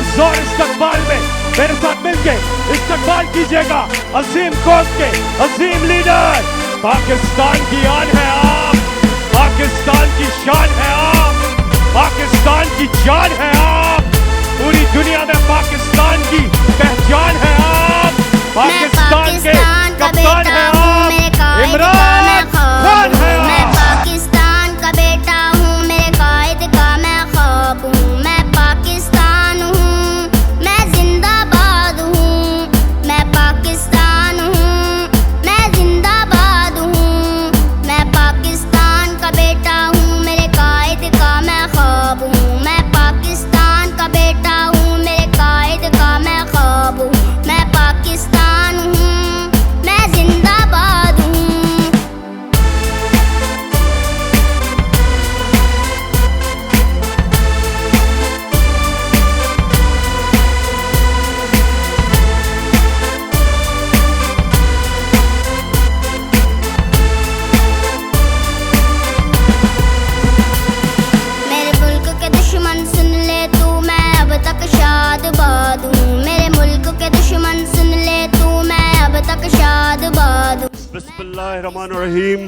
पुरजोर इस्तकबाल में मेरे साथ मिलके इस्तकबाल कीजिएगा अजीम कौम के अजीम लीडर। पाकिस्तान की आन है आप, पाकिस्तान की शान है आप, पाकिस्तान की जान है आप, पूरी दुनिया में पाकिस्तान की पहचान है आप, पाकिस्तान के कप्तान है आप, इमरान खान है आप। मैं पाकिस्तान का बेटा हूँ, मेरे कायद का मैं ख्वाब हूँ। मैं पाकिस्तान हूँ, मैं जिंदाबाद हूँ। मैं पाकिस्तान हूँ, मैं जिंदाबाद हूँ। मैं पाकिस्तान का बेटा हूँ, मेरे कायद का मैं ख्वाब हूँ। मैं पाकिस्तान का बेटा हूँ, मेरे कायद का मैं ख्वाब हूँ। मैं पाकिस्तान हूँ, मैं जिंदाबाद हूँ। मेरे मुल्क के दुश्मन सुन ले तू, मैं अब तक शादबाद हूँ। मेरे मुल्क के दुश्मन सुन ले तू, मैं अब तक शादबाद हूँ। बिस्मिल्लाहिर्रहमानिर्रहीम।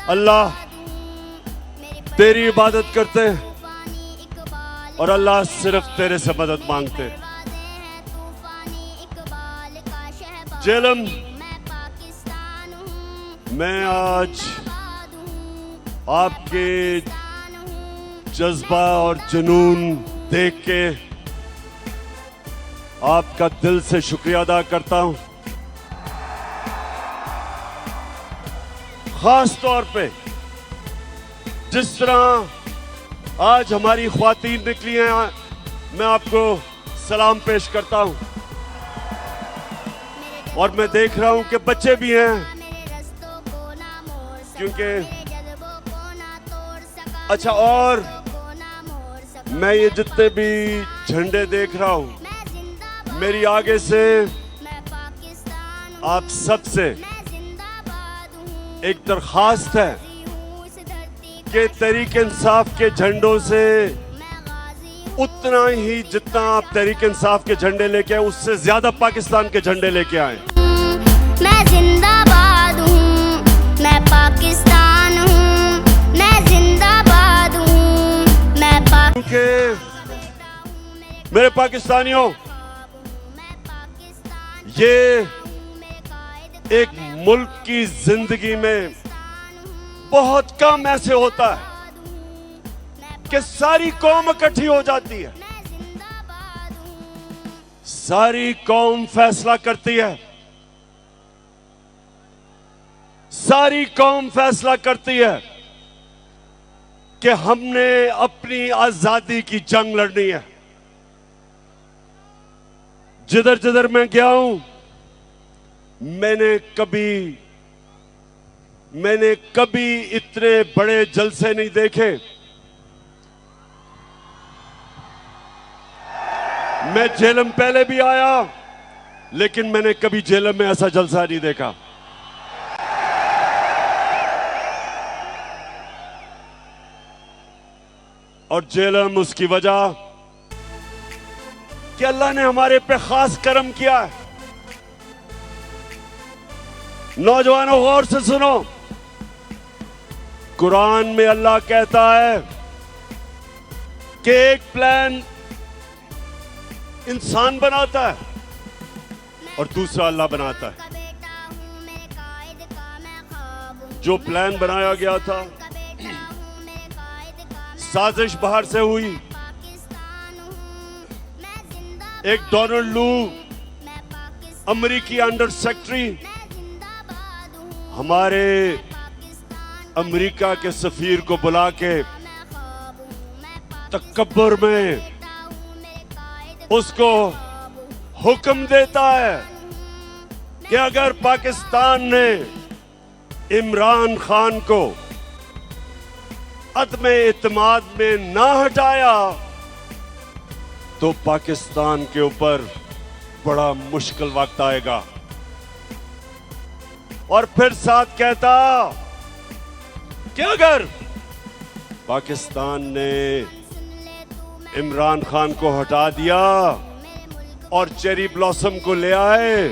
अल्लाह तेरी इबादत करते हैं और अल्लाह सिर्फ तेरे से मदद मांगते हैं। जेलम, मैं आज आपके जज्बा और जुनून देख के आपका दिल से शुक्रिया अदा करता हूं। खास तौर पे जिस तरह आज हमारी ख्वातीन निकली हैं, मैं आपको सलाम पेश करता हूं। और मैं देख रहा हूं कि बच्चे भी हैं, क्योंकि अच्छा, और मैं ये जितने भी झंडे देख रहा हूं, मेरी आगे से आप सबसे एक दरखास्त है कि तहरीक इंसाफ के झंडों से उतना ही जितना आप तहरीक इंसाफ के झंडे लेके आए, उससे ज्यादा पाकिस्तान के झंडे लेके आए। मैं जिंदाबाद हूँ, मैं पाकिस्तान हूँ, मैं जिंदाबाद हूँ। मैं मेरे पाकिस्तानियों, ये एक मुल्क की जिंदगी में बहुत कम ऐसे होता है कि सारी कौम इकट्ठी हो जाती है, सारी कौम फैसला करती है, सारी कौम फैसला करती है कि हमने अपनी आजादी की जंग लड़नी है। जिधर जिधर मैं गया हूं, मैंने कभी इतने बड़े जलसे नहीं देखे। मैं जेलम पहले भी आया, लेकिन मैंने कभी जेलम में ऐसा जलसा नहीं देखा। और जेलम उसकी वजह कि अल्लाह ने हमारे पे खास करम किया है। नौजवानों, गौर से सुनो, कुरान में अल्लाह कहता है कि एक प्लान इंसान बनाता है और दूसरा अल्लाह बनाता है। जो प्लान बनाया गया था, साजिश बाहर से हुई। एक डोनाल्ड लू, अमेरिकी अंडर सेक्रेटरी, हमारे अमेरिका के सफीर को बुला के तकब्बुर में उसको हुक्म देता है कि अगर पाकिस्तान ने इमरान खान को अदम एतमाद में ना हटाया तो पाकिस्तान के ऊपर बड़ा मुश्किल वक्त आएगा। और फिर साथ कहता कि अगर पाकिस्तान ने इमरान खान को हटा दिया और चेरी ब्लॉसम को ले आए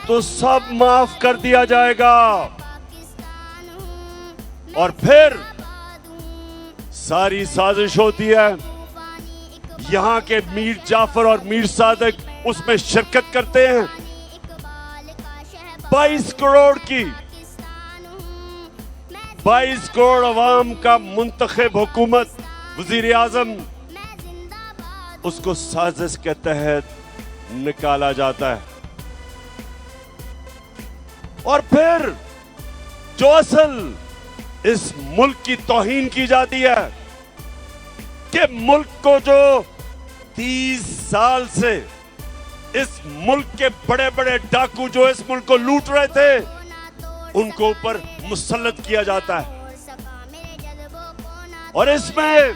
तो सब माफ कर दिया जाएगा। और फिर सारी साजिश होती है, यहां के मीर जाफर और मीर सादिक उसमें शिरकत करते हैं। 22 करोड़ की 22 करोड़ अवाम का मुंतखब हुकूमत वजीर आजम, उसको साजिश के तहत निकाला जाता है। और फिर जो असल इस मुल्क की तौहीन की जाती है कि मुल्क को जो 30 साल से इस मुल्क के बड़े बड़े डाकू जो इस मुल्क को लूट रहे थे उनको ऊपर मुसल्लत किया जाता है। और इसमें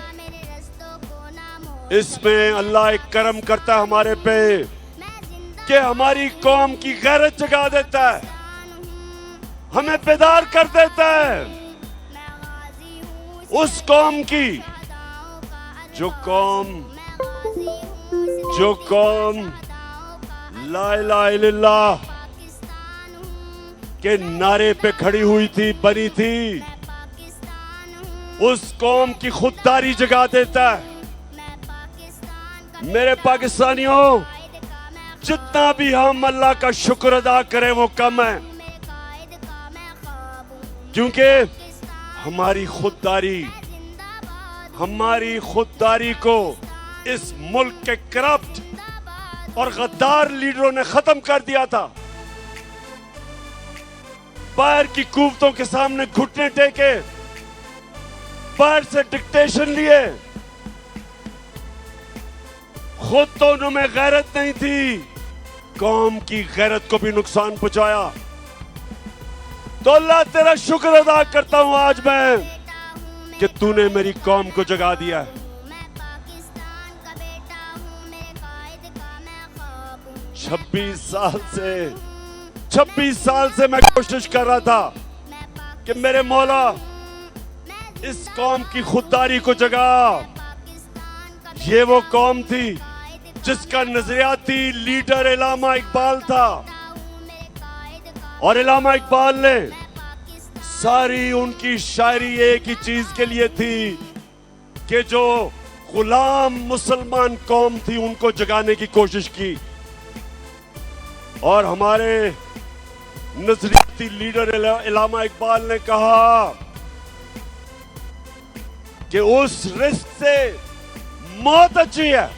अल्लाह एक करम करता है हमारे पे कि हमारी कौम की गैरत जगा देता है, हमें बेदार कर देता है। उस कौम की जो कौम ला इलाहा इल्लल्लाह के नारे पे खड़ी हुई थी, बनी थी, उस कौम की खुददारी जगा देता है। मेरे पाकिस्तानियों, जितना भी हम अल्लाह का शुक्र अदा करें वो कम है, क्योंकि हमारी खुददारी को इस मुल्क के करप्ट और गद्दार लीडरों ने खत्म कर दिया था। बाहर की कुव्वतों के सामने घुटने टेके, बाहर से डिक्टेशन लिए, खुद तो उनमें गैरत नहीं थी, कौम की गैरत को भी नुकसान पहुंचाया। तो अल्लाह तेरा शुक्र अदा करता हूं आज मैं कि तूने मेरी कौम को जगा दिया है। 26 साल से मैं कोशिश कर रहा था कि मेरे मौला इस कौम की खुददारी को जगा। ये वो कौम थी जिसका नजरियाती लीडर इलामा इकबाल था, और इलामा इकबाल ने सारी उनकी शायरी एक ही चीज के लिए थी कि जो गुलाम मुसलमान कौम थी उनको जगाने की कोशिश की। और हमारे नजरियाती लीडर इलामा इकबाल ने कहा कि उस रिस्क से मौत अच्छी है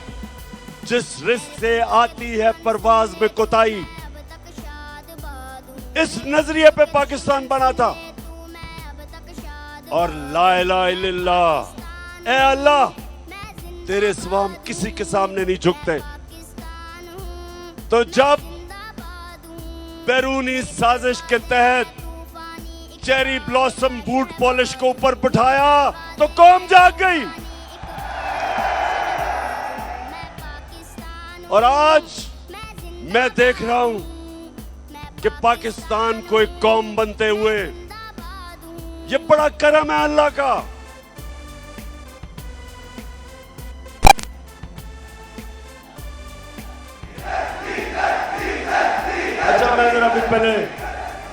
जिस रिस्क से आती है परवाज में कोताही। इस नजरिए पे पाकिस्तान बना था। और ला इलाहा इल्लल्लाह, ए अल्लाह तेरे सिवा हम किसी के सामने नहीं झुकते। तो जब बैरूनी साजिश के तहत चेरी ब्लॉसम बूट पॉलिश को ऊपर बिठाया तो कौम जाग गई। और आज मैं देख रहा हूं कि पाकिस्तान को एक कौम बनते हुए, ये बड़ा करम है अल्लाह का। अच्छा, मैं जरा भी पहले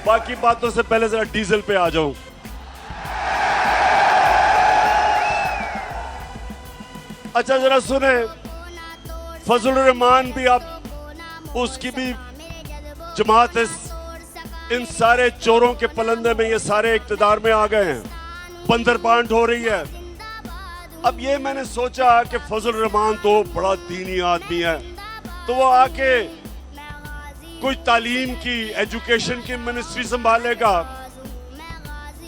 बाकी बातों से पहले जरा डीजल पे आ जाऊं। अच्छा जरा सुने, फजल रहमान भी अब उसकी भी जमात इन सारे चोरों के पलंदे में ये सारे इक्तदार में आ गए हैं, बंदर बांट हो रही है। अब ये मैंने सोचा कि फजल रहमान तो बड़ा दीनी आदमी है, तो वो आके कोई तालीम की, एजुकेशन की मिनिस्ट्री संभालेगा।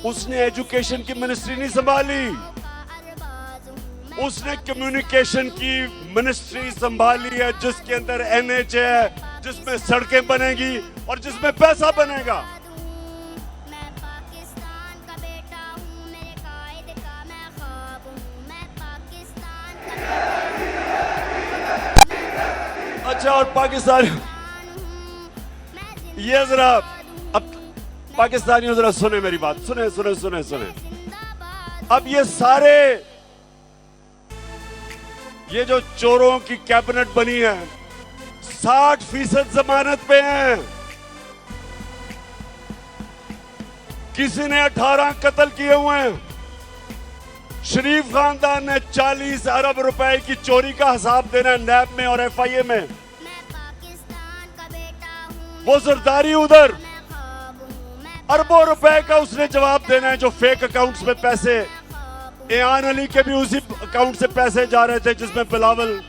उसने एजुकेशन की मिनिस्ट्री नहीं संभाली, उसने कम्युनिकेशन की मिनिस्ट्री संभाली है, जिसके अंदर NH है, जिसमें सड़कें बनेगी और जिसमें पैसा बनेगा। अच्छा, और पाकिस्तान ये जरा पाकिस्तानियों जरा सुने मेरी बात, सुने सुने सुने सुने। अब ये जो चोरों की कैबिनेट बनी है 60% जमानत पे हैं। किसी ने 18 कत्ल किए हुए हैं। शरीफ खानदान ने 40 अरब रुपए की चोरी का हिसाब देना है नैब में और FIA में। वो जरदारी उधर अरबों रुपए का उसने जवाब देना है, जो फेक अकाउंट्स में पैसे, एयान अली के भी उसी अकाउंट से पैसे जा रहे थे जिसमें बिलावल।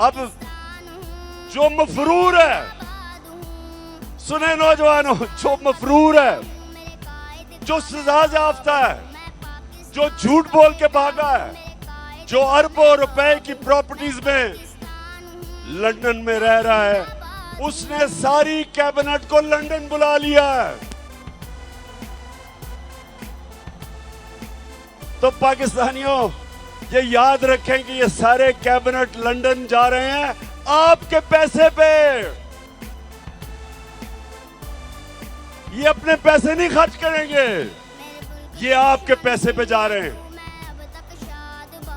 अब जो मफरूर है, सुने नौजवानों, जो मफरूर है, जो सजा याफ्ता है, जो झूठ बोल के भागा है, जो अरबों रुपए की प्रॉपर्टीज में लंदन में रह रहा है, उसने सारी कैबिनेट को लंदन बुला लिया है। तो पाकिस्तानियों ये याद रखें कि ये सारे कैबिनेट लंदन जा रहे हैं आपके पैसे पे। ये अपने पैसे नहीं खर्च करेंगे, ये आपके पैसे पे जा रहे हैं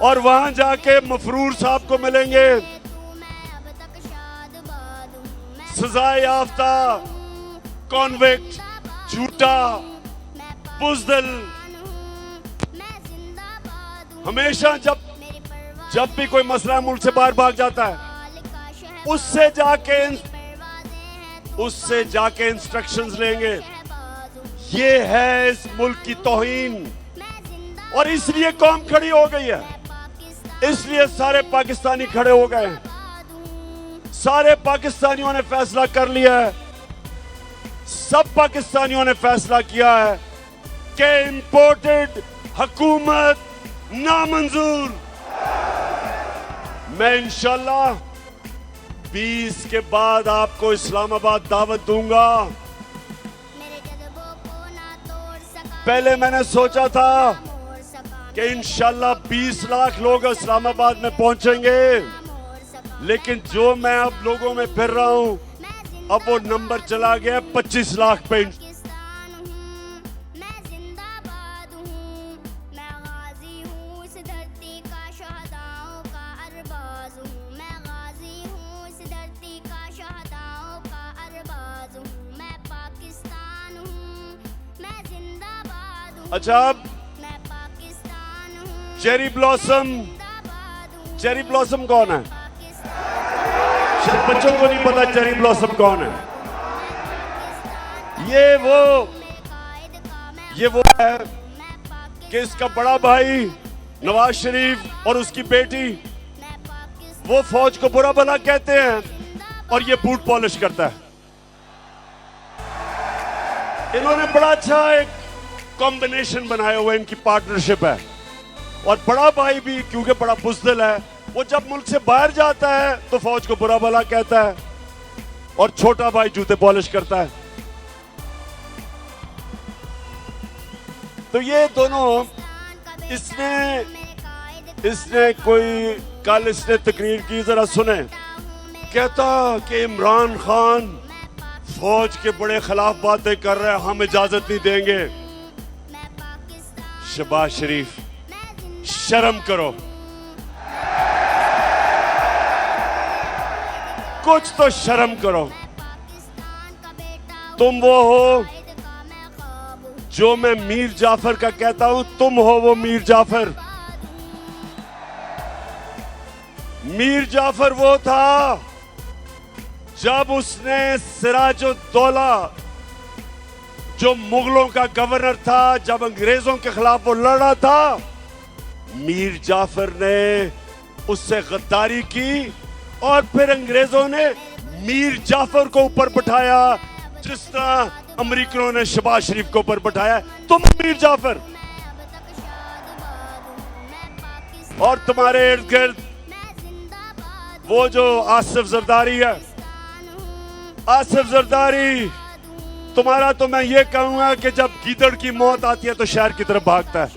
और वहां जाके मफरूर साहब को मिलेंगे, सजा याफ्ता, कॉन्विक्ट, झूठा, बुज़दिल। हमेशा जब भी कोई मसला मुल्क से बाहर भाग जाता है, उससे जाके इंस्ट्रक्शंस लेंगे। ये है इस मुल्क की तौहीन और इसलिए कौम खड़ी हो गई है, इसलिए सारे पाकिस्तानी खड़े हो गए हैं। सारे पाकिस्तानियों ने फैसला कर लिया है, सब पाकिस्तानियों ने फैसला किया है कि इंपोर्टेड हुकूमत नामंजूर। मैं इंशाल्लाह 20 के बाद आपको इस्लामाबाद दावत दूंगा। पहले मैंने सोचा था कि इंशाल्लाह 20 लाख लोग इस्लामाबाद में पहुंचेंगे, लेकिन जो मैं अब लोगों में फिर रहा हूं, अब वो नंबर चला गया 25 लाख पे। अच्छा, अब चेरी ब्लॉसम कौन है? शायद बच्चों को नहीं पता चेरी ब्लॉसम कौन है। ये वो है कि इसका बड़ा भाई नवाज शरीफ और उसकी बेटी वो फौज को बुरा भला कहते हैं और ये बूट पॉलिश करता है। इन्होंने बड़ा अच्छा एक कॉम्बिनेशन बनाया हुआ, इनकी पार्टनरशिप है। और बड़ा भाई भी क्योंकि बड़ा बुज़दिल है, वो जब मुल्क से बाहर जाता है तो फौज को बुरा भला कहता है और छोटा भाई जूते पॉलिश करता है। तो ये दोनों, इसने कोई कल इसने तकरीर की, जरा सुने। कहता कि इमरान खान फौज के बड़े खिलाफ बातें कर रहे हैं, हम इजाजत नहीं देंगे। शहबाज शरीफ, शर्म करो, कुछ तो शर्म करो। तुम वो हो जो मैं मीर जाफर का कहता हूं, तुम हो वो मीर जाफर। मीर जाफर वो था जब उसने सिराजुद्दौला, जो मुगलों का गवर्नर था, जब अंग्रेजों के खिलाफ वो लड़ा था, मीर जाफर ने उससे गद्दारी की और फिर अंग्रेजों ने मीर जाफर को ऊपर बिठाया, जिस तरह अमेरिकनों ने शहबाज शरीफ को ऊपर बिठाया। तुम मीर जाफर और तुम्हारे इर्द गिर्द वो जो आसिफ जरदारी है, आसिफ जरदारी, तुम्हारा तो मैं ये कहूंगा कि जब गीदड़ की मौत आती है तो शहर की तरफ भागता है।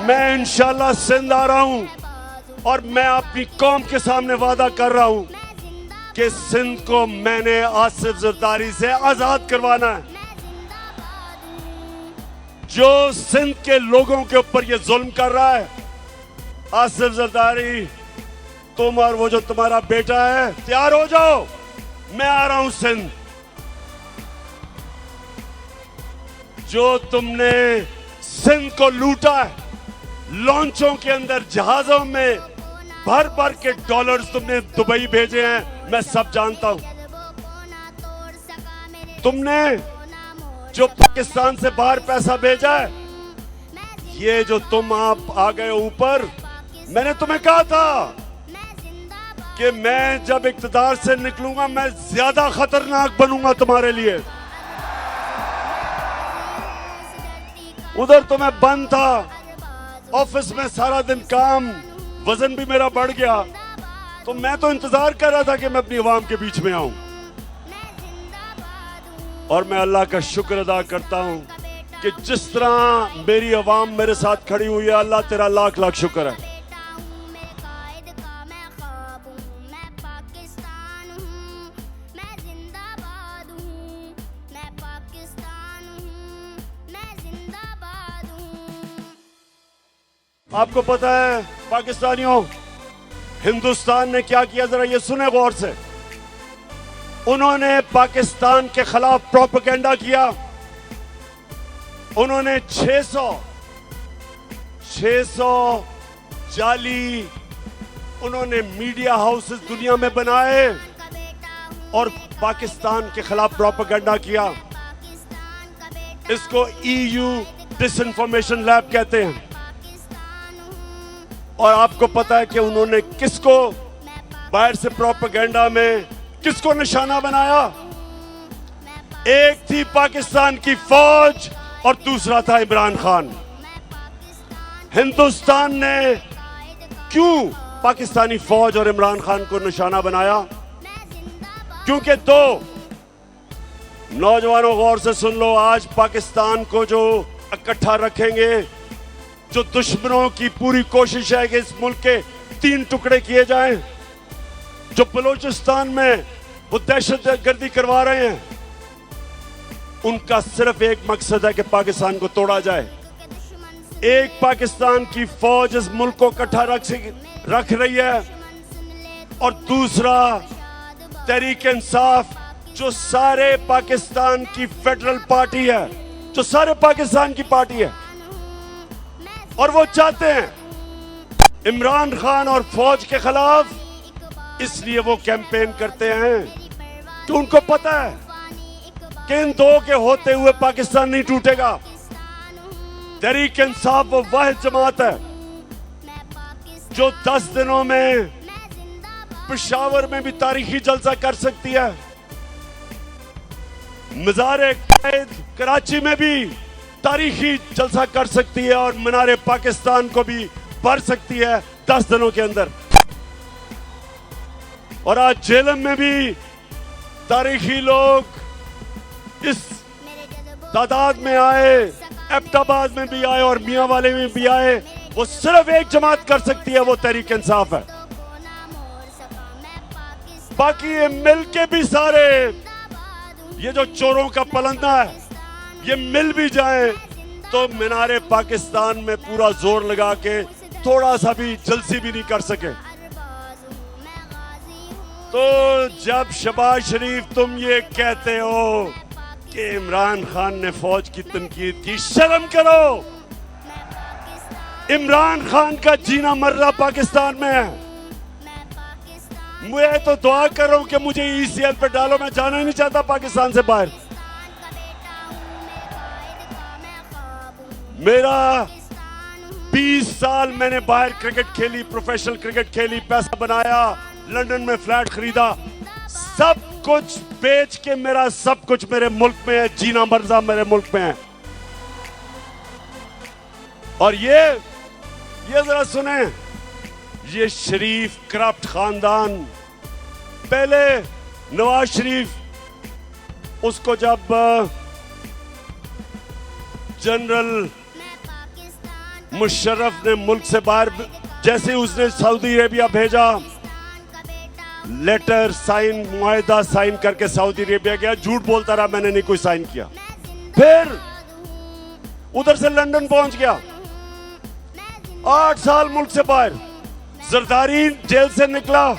मैं इंशाल्लाह सिंध आ रहा हूं और मैं अपनी कौम के सामने वादा कर रहा हूं कि सिंध को मैंने आसिफ जरदारी से आजाद करवाना है। जो सिंध के लोगों के ऊपर ये जुल्म कर रहा है, आसिफ जरदारी, तुम और वो जो तुम्हारा बेटा है, तैयार हो जाओ, मैं आ रहा हूं सिंध। जो तुमने सिंध को लूटा है, लॉन्चों के अंदर जहाजों में भर भर के डॉलर्स तुमने दुबई भेजे हैं, मैं सब जानता हूं। तुमने जो पाकिस्तान से बाहर पैसा भेजा है, ये जो तुम आप आ गए ऊपर, मैंने तुम्हें कहा था कि मैं जब इक्तदार से निकलूंगा मैं ज्यादा खतरनाक बनूंगा तुम्हारे लिए। उधर तो मैं बंद था, ऑफिस में सारा दिन काम, वजन भी मेरा बढ़ गया, तो मैं तो इंतजार कर रहा था कि मैं अपनी आवाम के बीच में आऊं। और मैं अल्लाह का शुक्र अदा करता हूं कि जिस तरह मेरी आवाम मेरे साथ खड़ी हुई है, अल्लाह तेरा लाख लाख शुक्र है। आपको पता है पाकिस्तानियों, हिंदुस्तान ने क्या किया, जरा ये सुने गौर से। उन्होंने पाकिस्तान के खिलाफ प्रोपेगेंडा किया। उन्होंने 600 जाली उन्होंने मीडिया हाउसेस दुनिया में बनाए और पाकिस्तान के खिलाफ प्रोपेगेंडा किया। इसको EU डिसइंफॉर्मेशन लैब कहते हैं। और आपको पता है कि उन्होंने किसको बाहर से प्रोपेगेंडा में किसको निशाना बनाया? एक थी पाकिस्तान की फौज और दूसरा था इमरान खान। हिंदुस्तान ने क्यों पाकिस्तानी फौज और इमरान खान को निशाना बनाया? क्योंकि दो नौजवानों, गौर से सुन लो, आज पाकिस्तान को जो इकट्ठा रखेंगे, जो दुश्मनों की पूरी कोशिश है कि इस मुल्क के 3 टुकड़े किए जाएं, जो बलूचिस्तान में वो दहशतगर्दी करवा रहे हैं, उनका सिर्फ एक मकसद है कि पाकिस्तान को तोड़ा जाए। एक पाकिस्तान की फौज इस मुल्क को इकट्ठा रख रही है और दूसरा तहरीक इंसाफ, जो सारे पाकिस्तान की फेडरल पार्टी है, जो सारे पाकिस्तान की पार्टी है, और वो चाहते हैं इमरान खान और फौज के खिलाफ। इसलिए वो कैंपेन करते हैं कि उनको पता है कि इन दो के होते हुए पाकिस्तान नहीं टूटेगा। तहरीक इंसाफ वो वाहिद जमात है जो 10 दिनों में पेशावर में भी तारीखी जलसा कर सकती है, मज़ार-ए-क़ाइद कराची में भी तारीखी जलसा कर सकती है और मीनार पाकिस्तान को भी भर सकती है 10 दिनों के अंदर। और आज झेलम में भी तारीखी लोग इस तादाद में आए, एबटाबाद में भी आए और मियां वाले में भी आए। वो सिर्फ एक जमात कर सकती है, वो तहरीक इंसाफ है। बाकी ये मिलके भी सारे, ये जो चोरों का पलंदा है, ये मिल भी जाए तो मीनारे पाकिस्तान में पूरा जोर लगा के थोड़ा सा भी जलसी भी नहीं कर सके। तो जब शहबाज शरीफ तुम ये कहते हो कि इमरान खान ने फौज की तनकीद की, शर्म करो। इमरान खान का जीना मरना पाकिस्तान में है। मैं तो दुआ कर रहा हूं कि मुझे ECL पे डालो, मैं जाना ही नहीं चाहता पाकिस्तान से बाहर। मेरा 20 साल मैंने बाहर क्रिकेट खेली, प्रोफेशनल क्रिकेट खेली, पैसा बनाया, लंदन में फ्लैट खरीदा, सब कुछ बेच के मेरा सब कुछ मेरे मुल्क में है, जीना मरना मेरे मुल्क में है। और ये जरा सुने, ये शरीफ करप्ट खानदान, पहले नवाज शरीफ, उसको जब जनरल मुशर्रफ ने मुल्क से बाहर, जैसे उसने सऊदी अरेबिया भेजा, लेटर साइन, मुआहदा साइन करके सऊदी अरेबिया गया, झूठ बोलता रहा मैंने नहीं कोई साइन किया। फिर उधर से लंदन पहुंच गया, 8 साल मुल्क से बाहर। जरदारी जेल से निकला,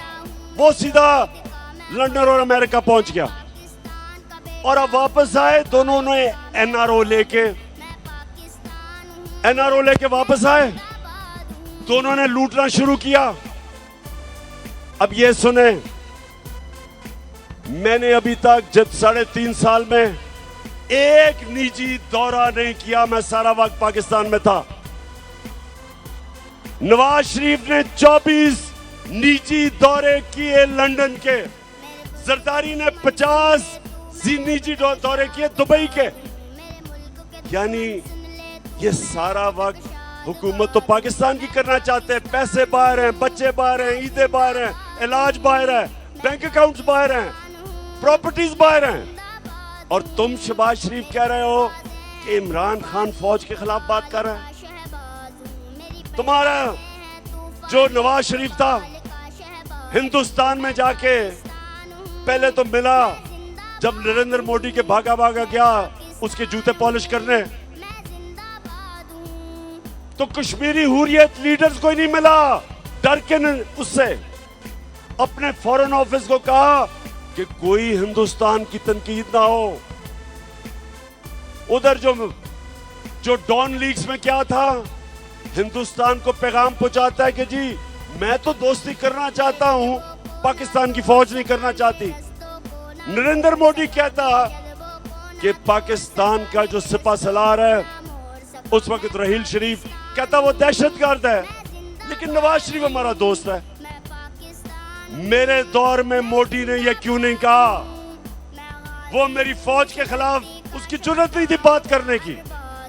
वो सीधा लंदन और अमेरिका पहुंच गया, और अब वापस आए। दोनों ने एनआरओ लेके वापस आए, दोनों ने लूटना शुरू किया। अब ये सुने, मैंने अभी तक जब 3.5 साल में एक निजी दौरा नहीं किया, मैं सारा वक्त पाकिस्तान में था। नवाज शरीफ ने 24 निजी दौरे किए लंदन के, जरदारी ने 50 निजी दौरे किए दुबई के। यानी ये सारा वक्त हुकूमत तो पाकिस्तान की करना चाहते हैं। पैसे बाहर हैं, बच्चे बाहर हैं, ईदें बाहर हैं, इलाज बाहर है, बैंक अकाउंट्स बाहर हैं, प्रॉपर्टीज बाहर हैं। और तुम शहबाज शरीफ कह रहे हो कि इमरान खान फौज के खिलाफ बात कर रहा है। तुम्हारा जो नवाज शरीफ था, हिंदुस्तान में जाके पहले तो मिला जब नरेंद्र मोदी के भागा गया उसके जूते पॉलिश करने, तो कश्मीरी हुर्रियत लीडर्स को ही नहीं मिला। डर के उससे अपने फॉरेन ऑफिस को कहा कि कोई हिंदुस्तान की तनकीद ना हो। उधर जो डॉन लीग्स में क्या था, हिंदुस्तान को पैगाम पहुंचाता है कि जी मैं तो दोस्ती करना चाहता हूं, पाकिस्तान की फौज नहीं करना चाहती। नरेंद्र मोदी कहता कि पाकिस्तान का जो सिपा सलार है उस वक्त रहील शरीफ, कहता वो दहशतगर्द है, लेकिन नवाज शरीफ हमारा दोस्त है। मेरे दौर में मोदी ने यह क्यों नहीं कहा? वो मेरी फौज के खिलाफ उसकी जुर्रत नहीं थी बात करने की,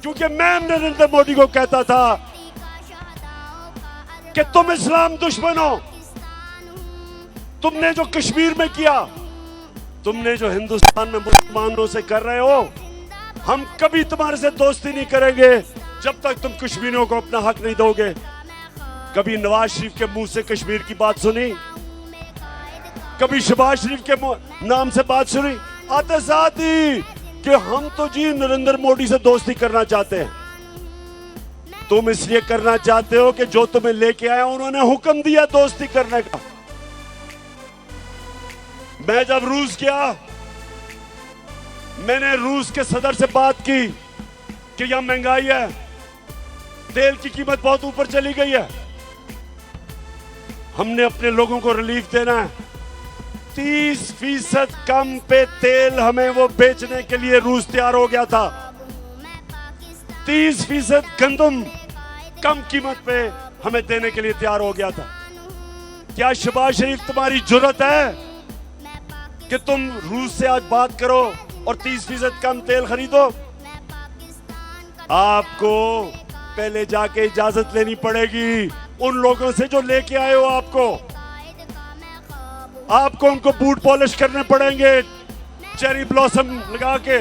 क्योंकि मैं नरेंद्र मोदी को कहता था कि तुम इस्लाम दुश्मन हो, तुमने जो कश्मीर में किया, तुमने जो हिंदुस्तान में मुसलमानों से कर रहे हो, हम कभी तुम्हारे से दोस्ती नहीं करेंगे जब तक तुम कश्मीरियों को अपना हक नहीं दोगे। कभी नवाज शरीफ के मुंह से कश्मीर की बात सुनी? कभी शहबाज शरीफ के नाम से बात सुनी? आते साथ ही कि हम तो जी नरेंद्र मोदी से दोस्ती करना चाहते हैं। तुम इसलिए करना चाहते हो कि जो तुम्हें लेके आया उन्होंने हुक्म दिया दोस्ती करने का। मैं जब रूस गया, मैंने रूस के सदर से बात की कि यहां महंगाई है, तेल की कीमत बहुत ऊपर चली गई है, हमने अपने लोगों को रिलीफ देना है। 30% कम पे तेल हमें वो बेचने के लिए रूस तैयार हो गया था। 30% गंदम कम कीमत पे हमें देने के लिए तैयार हो गया था। क्या शहबाज शरीफ तुम्हारी जुर्रत है कि तुम रूस से आज बात करो और 30% कम तेल खरीदो? आपको पहले जाके इजाजत लेनी पड़ेगी उन लोगों से जो लेके आए हो। आपको उनको बूट पॉलिश करने पड़ेंगे चेरी ब्लॉसम लगा के,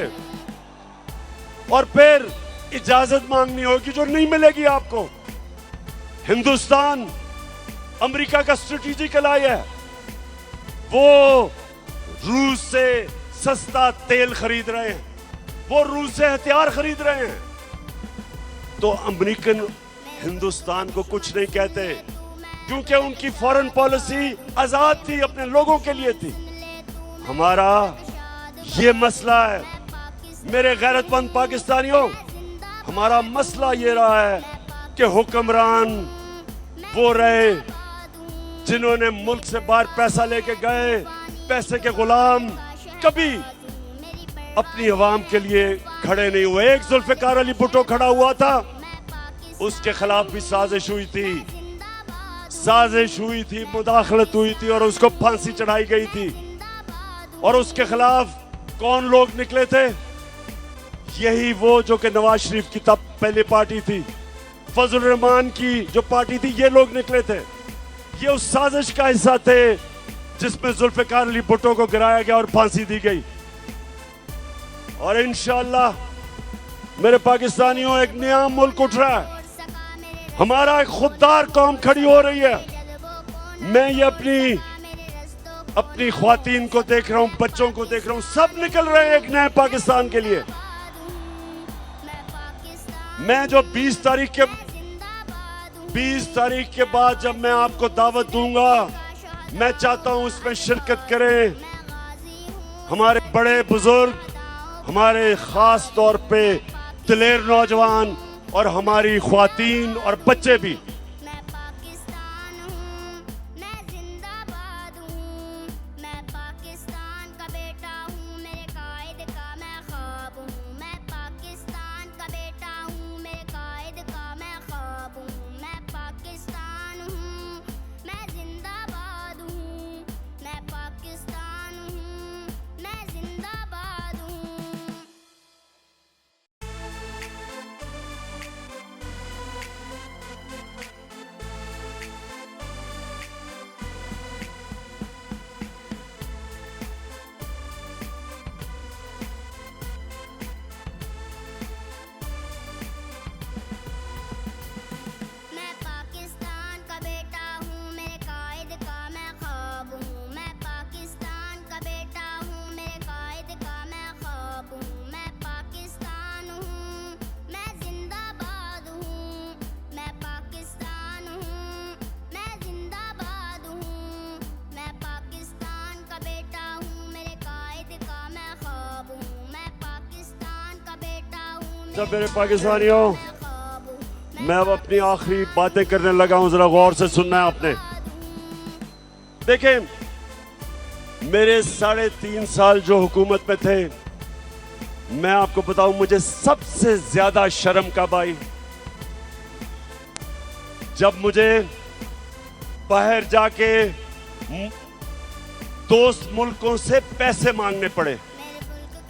और फिर इजाजत मांगनी होगी जो नहीं मिलेगी आपको। हिंदुस्तान अमेरिका का स्ट्रेटेजिक एलाई है, वो रूस से सस्ता तेल खरीद रहे हैं, वो रूस से हथियार खरीद रहे हैं। तो अमेरिकन हिंदुस्तान को कुछ नहीं कहते, क्योंकि उनकी फॉरेन पॉलिसी आजाद थी, अपने लोगों के लिए थी। हमारा ये मसला है मेरे गैरतमंद पाकिस्तानियों, हमारा मसला ये रहा है कि हुक्मरान वो रहे जिन्होंने मुल्क से बाहर पैसा लेके गए, पैसे के गुलाम, कभी अपनी अवाम के लिए खड़े नहीं हुए। एक जुल्फिकार अली भुट्टो खड़ा हुआ था, उसके खिलाफ भी साजिश हुई थी, मुदाखलत हुई थी और उसको फांसी चढ़ाई गई थी। और उसके खिलाफ कौन लोग निकले थे? यही वो जो कि नवाज शरीफ की तब पहली पार्टी थी, फजल रहमान की जो पार्टी थी, ये लोग निकले थे। ये उस साजिश का हिस्सा थे जिसमें जुल्फिकार अली भुट्टो को गिराया गया और फांसी दी गई। और इंशाअल्लाह मेरे पाकिस्तानियों, एक नया मुल्क उठ रहा है, हमारा एक खुददार कौम खड़ी हो रही है। मैं ये अपनी अपनी ख्वातीन को देख रहा हूं, बच्चों को देख रहा हूं, सब निकल रहे हैं एक नए पाकिस्तान के लिए। मैं जो 20 तारीख के बाद जब मैं आपको दावत दूंगा, मैं चाहता हूं उसमें शिरकत करें हमारे बड़े बुजुर्ग, हमारे खास तौर पे दिलेर नौजवान और हमारी ख्वातीन और बच्चे भी। मैं पाकिस्तान हूँ, मैं जिंदाबाद हूँ, मैं पाकिस्तान का बेटा हूँ, मेरे कायद का मैं ख्वाब हूँ। मैं पाकिस्तान का बेटा हूँ, मेरे कायद का मैं ख्वाब हूँ। मैं पाकिस्तान हूँ, मैं जिंदाबाद हूँ, मैं पाकिस्तान हूँ, मैं जिंदाबाद हूँ। मैं पाकिस्तान का बेटा हूँ, मेरे कायद का मैं ख्वाब हूँ। मैं पाकिस्तान का बेटा हूँ, मेरे कायद का मैं ख्वाब हूँ। मैं पाकिस्तान हूँ, मैं जिंदाबाद हूँ, मैं पाकिस्तान हूँ, मैं जिंदाबाद हूँ। मैं पाकिस्तान का बेटा हूँ, मेरे कायद का मैं ख्वाब हूँ। मैं पाकिस्तान का बेटा हूँ, सब मेरे पाकिस्तानियों, ख्वाब हूँ। मैं अब अपनी आखिरी बातें करने लगा हूं, जरा गौर से सुनना है आपने। देखें, मेरे 3.5 साल जो हुकूमत में थे, मैं आपको बताऊं मुझे सबसे ज्यादा शर्म कब आई, जब मुझे बाहर जाके दोस्त मुल्कों से पैसे मांगने पड़े,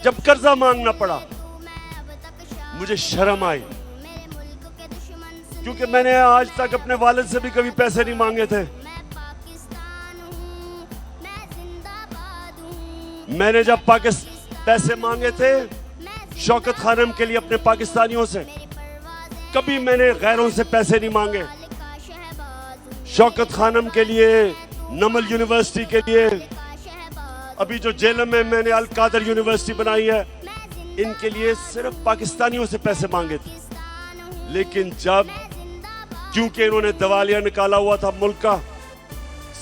जब कर्जा मांगना पड़ा, मुझे शर्म आई, क्योंकि मैंने आज तक अपने वालिद से भी कभी पैसे नहीं मांगे थे। मैं पाकिस्तान हूँ, मैं जिंदाबाद हूँ। मैंने जब पैसे मांगे थे शौकत खानम के लिए अपने पाकिस्तानियों से, कभी मैंने गैरों से पैसे नहीं मांगे। शौकत खानम के लिए, नमल यूनिवर्सिटी के लिए, अभी जो जेलम में मैंने अल कादर यूनिवर्सिटी बनाई है, इनके लिए सिर्फ पाकिस्तानियों से पैसे मांगे थे। लेकिन जब, क्योंकि इन्होंने दिवालिया निकाला हुआ था मुल्क का,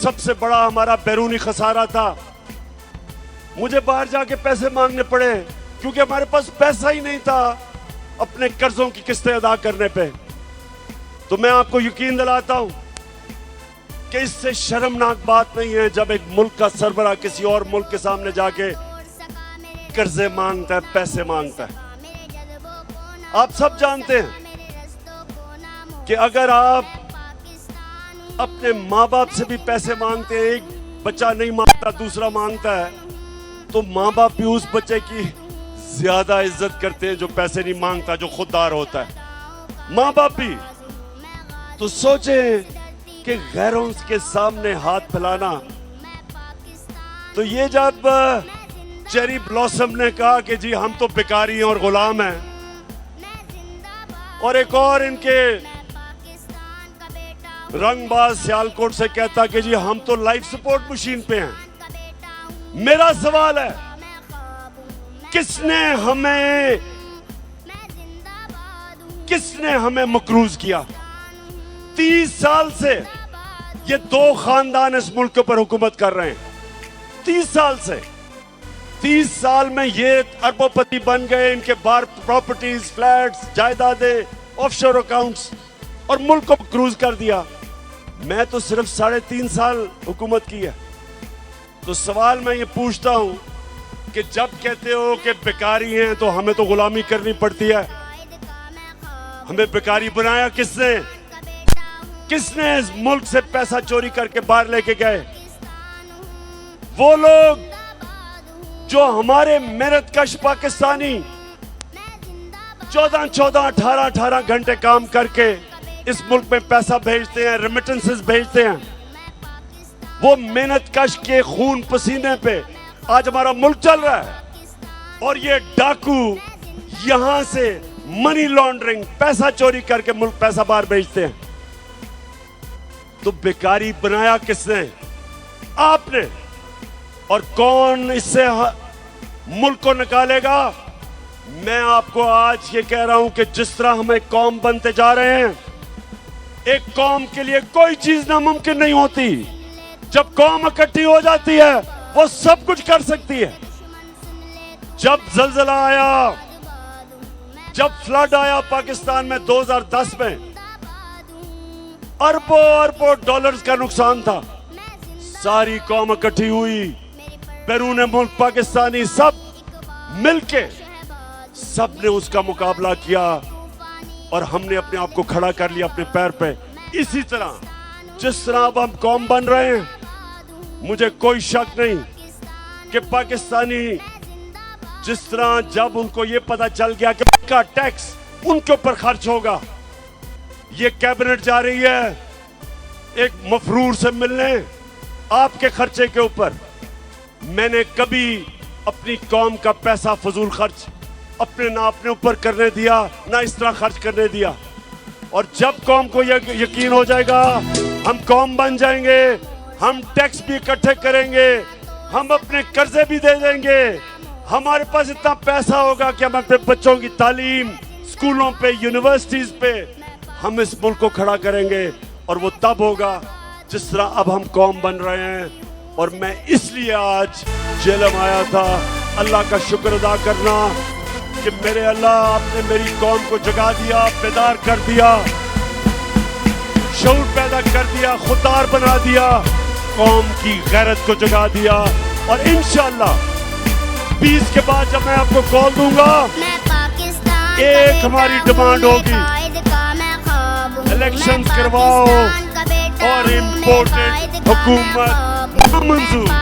सबसे बड़ा हमारा बैरूनी खसारा था, मुझे बाहर जाके पैसे मांगने पड़े, क्योंकि हमारे पास पैसा ही नहीं था अपने कर्जों की किस्तें अदा करने पे। तो मैं आपको यकीन दिलाता हूं कि इससे शर्मनाक बात नहीं है जब एक मुल्क का सरबराह किसी और मुल्क के सामने जाके कर्जे मांगता है, पैसे मांगता है। आप सब जानते हैं कि अगर आप अपने माँ बाप से भी पैसे मांगते हैं, एक बच्चा नहीं मांगता दूसरा मांगता है, तो माँ बाप भी उस बच्चे की ज्यादा इज्जत करते हैं जो पैसे नहीं मांगता, जो खुददार होता है। माँ बाप भी तो सोचे कि गैरों के सामने हाथ फैलाना। तो ये जब चेरी ब्लॉसम ने कहा कि जी हम तो भिखारी हैं और गुलाम हैं, और एक और इनके रंगबाज सियालकोट से कहता कि जी हम तो लाइफ सपोर्ट मशीन पे हैं। मेरा सवाल है, किसने हमें मकरूज किया? 30 साल से ये दो खानदान इस मुल्क पर हुकूमत कर रहे हैं। 30 साल से, 30 साल में ये अरबोपति बन गए, इनके बार प्रॉपर्टीज, फ्लैट्स, जायदादें, ऑफशोर अकाउंट्स, और मुल्क को क्रूज कर दिया। मैं तो सिर्फ 3.5 साल हुकूमत की है। तो सवाल मैं ये पूछता हूं कि जब कहते हो कि बेकारी हैं तो हमें तो गुलामी करनी पड़ती है, हमें बेकारी बनाया किसने? किसने इस मुल्क से पैसा चोरी करके बाहर लेके गए? वो लोग जो हमारे मेहनतकश पाकिस्तानी 14-14, 18-18 घंटे काम करके इस मुल्क में पैसा भेजते हैं, रेमिटेंसेस भेजते हैं, वो मेहनतकश के खून पसीने पे आज हमारा मुल्क चल रहा है। और ये डाकू यहां से मनी लॉन्ड्रिंग, पैसा चोरी करके मुल्क पैसा बाहर भेजते हैं। तो बेकारी बनाया किसने? आपने। और कौन इससे मुल्क को निकालेगा? मैं आपको आज ये कह रहा हूं कि जिस तरह हम एक कौम बनते जा रहे हैं, एक कौम के लिए कोई चीज नामुमकिन नहीं होती। जब कौम इकट्ठी हो जाती है वो सब कुछ कर सकती है। जब जलजला आया, जब फ्लड आया पाकिस्तान में 2010 में, अरबों अरबों डॉलर्स का नुकसान था। सारी कौम इकट्ठी हुई, बैरून मुल्क पाकिस्तानी सब मिलके सब ने उसका मुकाबला किया और हमने अपने आप को खड़ा कर लिया अपने पैर पे। इसी तरह जिस तरह अब हम कौम बन रहे हैं, मुझे कोई शक नहीं कि पाकिस्तानी जिस तरह जब उनको ये पता चल गया कि उनका टैक्स उनके ऊपर खर्च होगा, ये कैबिनेट जा रही है एक मफरूर से मिलने आपके खर्चे के ऊपर। मैंने कभी अपनी कौम का पैसा फजूल खर्च अपने ऊपर करने दिया, ना इस तरह खर्च करने दिया। और जब कौम को यकीन हो जाएगा हम कौम बन जाएंगे, हम टैक्स भी इकट्ठे करेंगे, हम अपने कर्जे भी दे देंगे, हमारे पास इतना पैसा होगा कि हम अपने बच्चों की तालीम स्कूलों पे, यूनिवर्सिटीज पे हम इस मुल्क को खड़ा करेंगे। और वो तब होगा जिस तरह अब हम कौम बन रहे हैं। और मैं इसलिए आज जेलम आया था अल्लाह का शुक्र अदा करना कि मेरे अल्लाह आपने मेरी कौम को जगा दिया, बेदार कर दिया, शऊर पैदा कर दिया, खुददार बना दिया, कौम की गैरत को जगा दिया। और इंशाअल्लाह 20 के बाद जब मैं आपको कॉल दूंगा, एक हमारी डिमांड होगी, इलेक्शन करवाओ और इम्पोर्टेड हुकूमत नामंजूर।